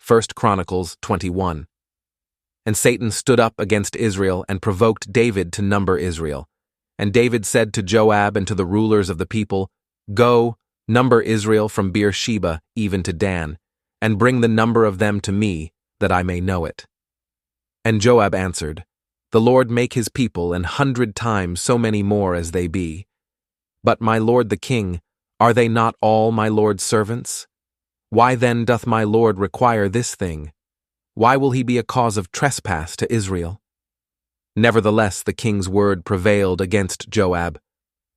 1 Chronicles 21. And Satan stood up against Israel and provoked David to number Israel. And David said to Joab and to the rulers of the people, "Go, number Israel from Beersheba even to Dan, and bring the number of them to me, that I may know it." And Joab answered, "The Lord make his people 100 times so many more as they be. But my lord the king, are they not all my lord's servants? Why then doth my lord require this thing? Why will he be a cause of trespass to Israel?" Nevertheless the king's word prevailed against Joab.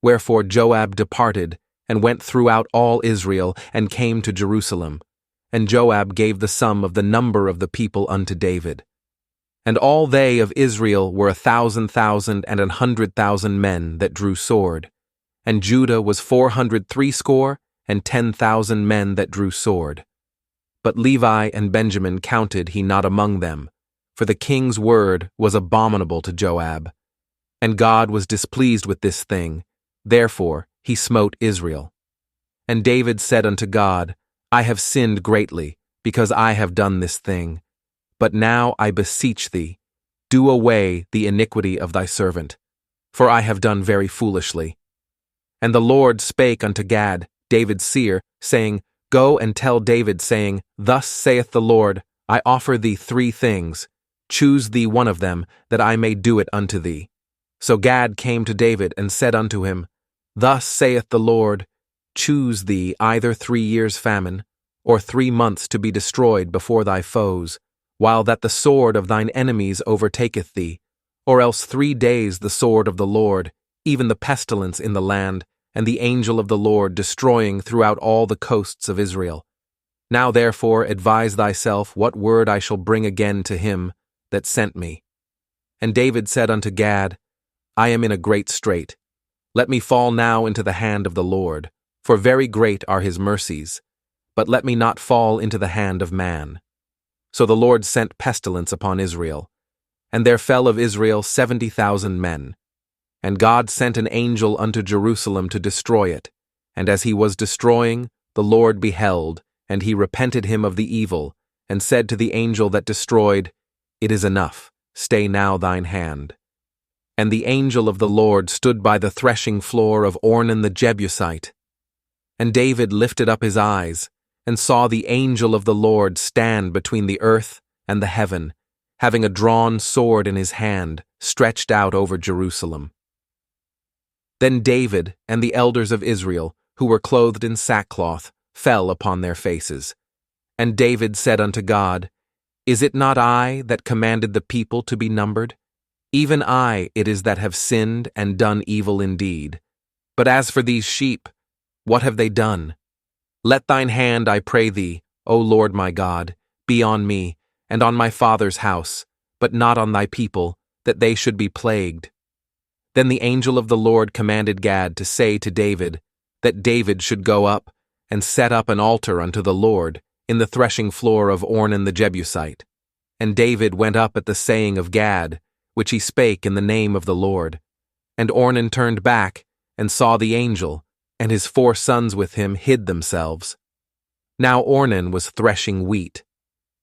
Wherefore Joab departed, and went throughout all Israel, and came to Jerusalem. And Joab gave the sum of the number of the people unto David. And all they of Israel were 1,000,000 and 100,000 men that drew sword. And Judah was 460 and 10,000 men that drew sword. But Levi and Benjamin counted he not among them, for the king's word was abominable to Joab. And God was displeased with this thing, therefore he smote Israel. And David said unto God, I have sinned greatly, because I have done this thing. But now I beseech thee, do away the iniquity of thy servant, for I have done very foolishly. And the Lord spake unto Gad, David's seer, saying, Go and tell David, saying, Thus saith the Lord, I offer thee 3 things. Choose thee one of them, that I may do it unto thee. So Gad came to David and said unto him, Thus saith the Lord, Choose thee either 3 years' famine, or 3 months to be destroyed before thy foes, while that the sword of thine enemies overtaketh thee, or else 3 days the sword of the Lord, even the pestilence in the land, and the angel of the Lord destroying throughout all the coasts of Israel. Now therefore advise thyself what word I shall bring again to him that sent me. And David said unto Gad, I am in a great strait. Let me fall now into the hand of the Lord, for very great are his mercies, but let me not fall into the hand of man. So the Lord sent pestilence upon Israel, and there fell of Israel 70,000 men. And God sent an angel unto Jerusalem to destroy it, and as he was destroying, the Lord beheld, and he repented him of the evil, and said to the angel that destroyed, It is enough, stay now thine hand. And the angel of the Lord stood by the threshing floor of Ornan the Jebusite. And David lifted up his eyes, and saw the angel of the Lord stand between the earth and the heaven, having a drawn sword in his hand, stretched out over Jerusalem. Then David and the elders of Israel, who were clothed in sackcloth, fell upon their faces. And David said unto God, Is it not I that commanded the people to be numbered? Even I it is that have sinned and done evil indeed. But as for these sheep, what have they done? Let thine hand, I pray thee, O Lord my God, be on me, and on my father's house, but not on thy people, that they should be plagued. Then the angel of the Lord commanded Gad to say to David, that David should go up and set up an altar unto the Lord in the threshing floor of Ornan the Jebusite. And David went up at the saying of Gad, which he spake in the name of the Lord. And Ornan turned back, and saw the angel, and his 4 sons with him hid themselves. Now Ornan was threshing wheat.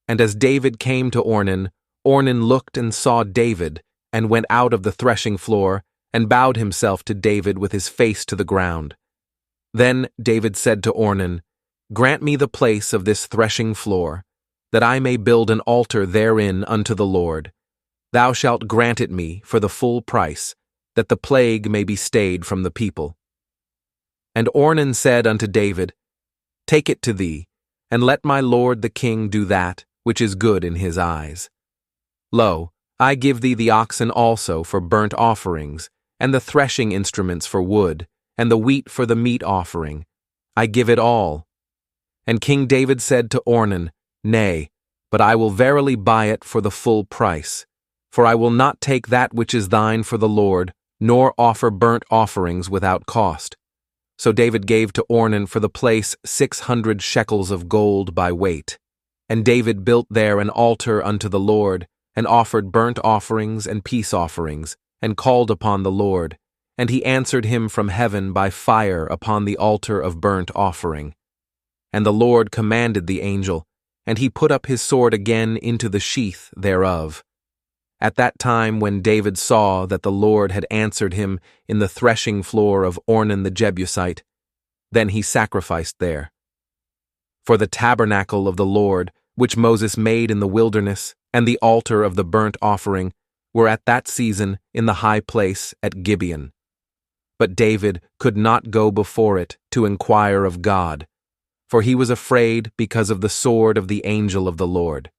And as David came to Ornan, Ornan looked and saw David, and went out of the threshing floor, and bowed himself to David with his face to the ground. Then David said to Ornan, Grant me the place of this threshing floor, that I may build an altar therein unto the Lord. Thou shalt grant it me for the full price, that the plague may be stayed from the people. And Ornan said unto David, Take it to thee, and let my lord the king do that which is good in his eyes. Lo, I give thee the oxen also for burnt offerings, and the threshing instruments for wood, and the wheat for the meat offering. I give it all. And King David said to Ornan, Nay, but I will verily buy it for the full price. For I will not take that which is thine for the Lord, nor offer burnt offerings without cost. So David gave to Ornan for the place 600 shekels of gold by weight. And David built there an altar unto the Lord, and offered burnt offerings and peace offerings, and called upon the Lord. And he answered him from heaven by fire upon the altar of burnt offering. And the Lord commanded the angel, and he put up his sword again into the sheath thereof. At that time when David saw that the Lord had answered him in the threshing floor of Ornan the Jebusite, then he sacrificed there. For the tabernacle of the Lord, which Moses made in the wilderness, and the altar of the burnt offering, were at that season in the high place at Gibeon. But David could not go before it to inquire of God, for he was afraid because of the sword of the angel of the Lord.